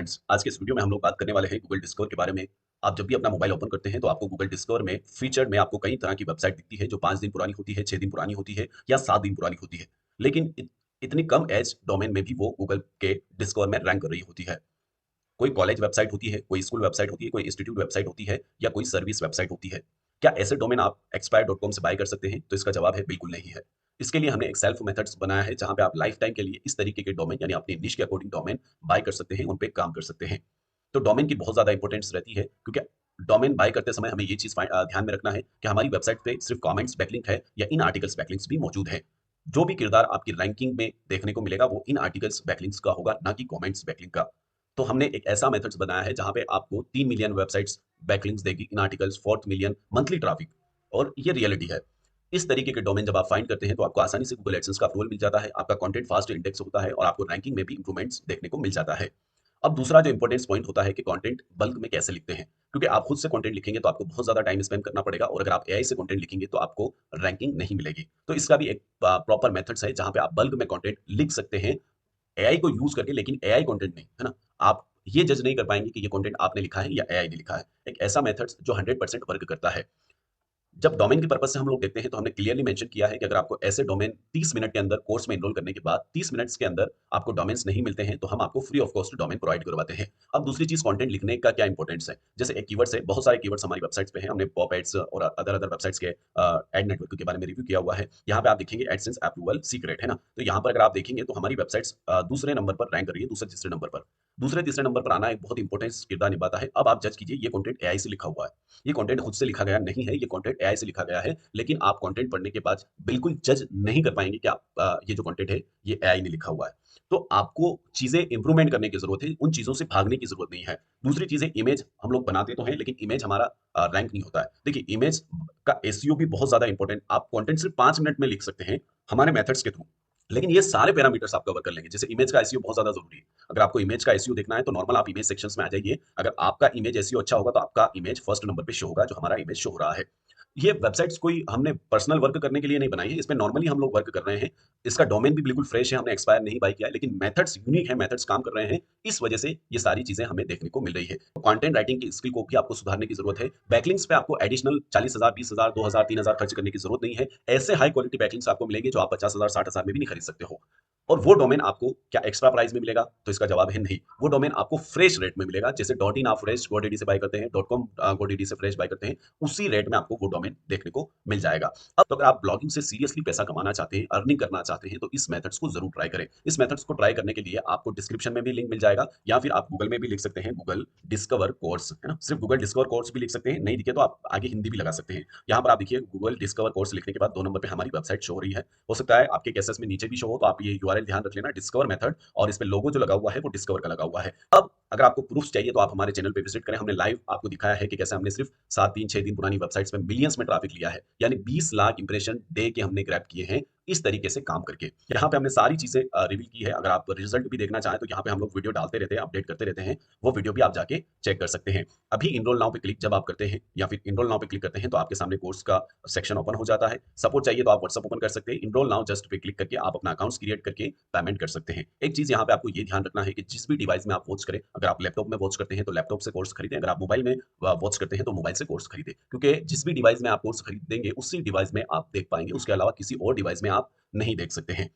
Friends, आज के इस वीडियो में हम लोग बात करने वाले हैं गूगल डिस्कवर के बारे में। आप जब भी अपना मोबाइल ओपन करते हैं तो आपको गूगल डिस्कवर में फीचर में आपको कई तरह की वेबसाइट दिखती है जो 5 दिन पुरानी होती है, 6 दिन पुरानी होती है या 7 दिन पुरानी होती है। लेकिन इतनी कम एज डोमेन में भी वो गूगल के डिस्कवर में रैंक कर रही होती है। कोई कॉलेज वेबसाइट होती है, कोई स्कूल वेबसाइट होती है, कोई इंस्टीट्यूट वेबसाइट होती है या कोई सर्विस वेबसाइट होती है। क्या ऐसे डोमेन आप expire.com से बाय कर सकते हैं? तो इसका जवाब है बिल्कुल नहीं है। इसके लिए हमने एक सेल्फ मेथड्स बनाया है जहां पे आप लाइफ टाइम के लिए इस तरीके के डोमेन यानी अपनी निश के अकॉर्डिंग डोमेन बाय कर सकते हैं, उन पे काम कर सकते हैं। तो डोमेन की बहुत ज्यादा इंपॉर्टेंस रहती है क्योंकि डोमेन बाय करते समय हमें ये चीज ध्यान में रखना है कि हमारी वेबसाइट पे सिर्फ कमेंट्स बैकलिंक है या इन आर्टिकल्स बैकलिंक्स भी मौजूद है। जो भी किरदार आपकी रैंकिंग में देखने को मिलेगा वो इन आर्टिकल्स बैकलिंक्स का होगा, ना कि कमेंट्स बैकलिंक का। तो हमने एक ऐसा मेथड्स बनाया है जहां पे आपको 3 मिलियन वेबसाइट्स बैकलिंक्स देगी इन आर्टिकल्स, 4 मिलियन मंथली ट्रैफिक, और ये रियलिटी है। इस तरीके के डोमेन जब आप फाइंड करते हैं तो आपको आसानी से गूगल एडसेंस का अप्रूवल मिल जाता है, आपका कंटेंट फास्ट इंडेक्स होता है और आपको रैंकिंग में भी इंप्रूवमेंट्स देखने को मिल जाता है। अब दूसरा जो इंपॉर्टेंस पॉइंट होता है कि कंटेंट बल्क में कैसे लिखते हैं, क्योंकि आप खुद से कंटेंट लिखेंगे तो आपको बहुत ज्यादा टाइम स्पेंड करना पड़ेगा और अगर आप एआई से कंटेंट लिखेंगे तो आपको रैंकिंग नहीं मिलेगी। तो इसका भी एक प्रॉपर मेथड्स है जहां पे आप बल्क में कंटेंट लिख सकते हैं एआई को यूज करके, लेकिन एआई कंटेंट नहीं, है ना। आप ये जज नहीं कर पाएंगे कि ये कंटेंट आपने लिखा है या एआई ने लिखा है। एक ऐसा मेथड जो 100% वर्क करता है। जब डोमेन के पर्पस से हम लोग देखते हैं तो हमने क्लियरली मेंशन किया है कि अगर आपको ऐसे डोमेन 30 मिनट के अंदर कोर्स में एनरोल करने के बाद 30 मिनट्स के अंदर आपको डोमेन्स नहीं मिलते हैं तो हम आपको free of cost domain provide करवाते हैं। अब दूसरी चीज कंटेंट लिखने का क्या इंपॉर्टेंस है, जैसे एक कीवर्ड्स है, बहुत सारे कीवर्ड्स हमारी वेबसाइट्स पे हैं, हमने पॉप एड्स और अदर अदर वेबसाइट्स के एड नेटवर्क के बारे में रिव्यू किया हुआ है। यहाँ पे आप देखेंगे एडसेंस अप्रूवल सीक्रेट, है ना। तो यहाँ पर अगर आप देखेंगे तो हमारी वेबसाइट्स दूसरे नंबर पर रैंक कर रही है, दूसरे तीसरे नंबर पर। दूसरे तीसरे नंबर पर आना एक बहुत इंपॉर्टेंट किरदार निभाता है। अब आप जज कीजिए ये कंटेंट एआई से लिखा हुआ है, ये कंटेंट खुद से लिखा गया नहीं है, ये कंटेंट एआई से लिखा गया है, लेकिन आप कंटेंट पढ़ने के बाद बिल्कुल जज नहीं कर पाएंगे कि आप ये जो कंटेंट है ये एआई ने लिखा हुआ है। तो आपको चीजें इंप्रूवमेंट करने की जरूरत है, उन चीजों से भागने की जरूरत नहीं है। दूसरी चीजें, इमेज हम लोग बनाते तो हैं लेकिन इमेज हमारा रैंक नहीं होता है। देखिए इमेज का एसईओ भी बहुत ज्यादा इंपॉर्टेंट। आप कंटेंट सिर्फ 5 मिनट में लिख सकते हैं हमारे मेथड्स के थ्रू, लेकिन ये सारे पैरामीटर्स आप कवर कर लेंगे। जैसे इमेज का एसईओ बहुत ज्यादा जरूरी है। अगर आपको इमेज का एसईओ देखना है तो नॉर्मल आप इमेज सेक्शंस में आ जाइए। अगर आपका इमेज एसईओ अच्छा होगा तो आपका इमेज फर्स्ट नंबर पे शो होगा, जो हमारा इमेज शो हो रहा है। ये वेबसाइट्स कोई हमने पर्सनल वर्क करने के लिए नहीं बनाई है, इसमें नॉर्मली हम लोग वर्क कर रहे हैं। इसका डोमेन भी बिल्कुल फ्रेश है, हमने एक्सपायर नहीं बाय किया है, लेकिन मेथड्स यूनिक है, मेथड्स काम कर रहे हैं। इस वजह से ये सारी चीजें हमें देखने को मिल रही है। तो कंटेंट राइटिंग की स्किल को भी आपको सुधारने की जरूरत है। बैकलिंक्स पे आपको एडिशनल 40,000, 20,000, 2,000, 3,000 खर्च करने की जरूरत नहीं है। ऐसे हाई क्वालिटी बैकलिंक्स आपको मिलेंगे जो आप 50,000, 60,000 में भी नहीं खरीद सकते हो। और वो डोमेन आपको क्या एक्स्ट्रा प्राइस में मिलेगा? तो इसका जवाब है नहीं। वो डोमेन आपको फ्रेश रेट में मिलेगा। जैसे डॉट इन आप फ्रेश गोडीडी से बाय करते हैं, डॉट कॉम गोडीडी से फ्रेश बाय करते हैं, उसी रेट में आपको वो डोमेन देखने को मिल जाएगा। अब तो अगर आप ब्लॉगिंग से सीरियसली पैसा कमाना चाहते हैं, अर्निंग करना चाहते हैं, तो इस मेथड्स को जरूर ट्राई करें। इस मेथड्स को ट्राई करने के लिए आपको डिस्क्रिप्शन में भी लिंक मिल जाएगा, या फिर आप गूगल में भी लिख सकते हैं गूगल डिस्कवर कोर्स, है ना। सिर्फ गूगल डिस्कवर कोर्स भी लिख सकते हैं, नहीं दिखे तो आप आगे हिंदी भी लगा सकते हैं। यहाँ पर आप देखिए गूगल डिस्कवर कोर्स लिखने के बाद 2 नंबर पे हमारी वेबसाइट शो हो रही है। हो सकता है आपके केसेस में नीचे भी शो हो, तो आप ये यूआरएल ध्यान रख लेना, डिस्कवर मेथड, और इस पे लोगो जो लगा हुआ है वो डिस्कवर का लगा हुआ है। अब अगर आपको प्रूफ चाहिए तो आप हमारे चैनल पे विजिट करें। हमने लाइव आपको दिखाया है कि कैसे हमने सिर्फ 7 दिन 6 दिन पुरानी वेबसाइट्स में मिलियंस में ट्रैफिक लिया है, यानी 20 लाख इंप्रेशन डे के हमने ग्रैब किए हैं इस तरीके से काम करके। यहाँ पे हमने सारी चीजें रिवील की है। अगर आप रिजल्ट भी देखना चाहें तो यहाँ पे हम लोग वीडियो डालते रहते हैं, अपडेट करते रहते हैं, वो वीडियो भी आप जाके चेक कर सकते हैं। अभी इनरोल नाउ पे क्लिक जब आप करते हैं या फिर इनरोल नाउ पे क्लिक करते हैं तो आपके सामने कोर्स का सेक्शन ओपन हो जाता है। सपोर्ट चाहिए तो आप व्हाट्सएप ओपन कर सकते हैं। इनरोल नाउ जस्ट पे क्लिक करके आप अपना अकाउंट क्रिएट करके पेमेंट कर सकते हैं। एक चीज यहाँ पे आपको ये ध्यान रखना है कि जिस भी डिवाइस में आप वॉच करें, अगर आप लैपटॉप में वॉच करते हैं तो लैपटॉप से कोर्स खरीदें, अगर आप मोबाइल में वॉच करते हैं तो मोबाइल से कोर्स खरीदें, क्योंकि जिस भी डिवाइस में आप कोर्स खरीदेंगे उसी डिवाइस में आप देख पाएंगे, उसके अलावा किसी और डिवाइस में आप नहीं देख सकते हैं।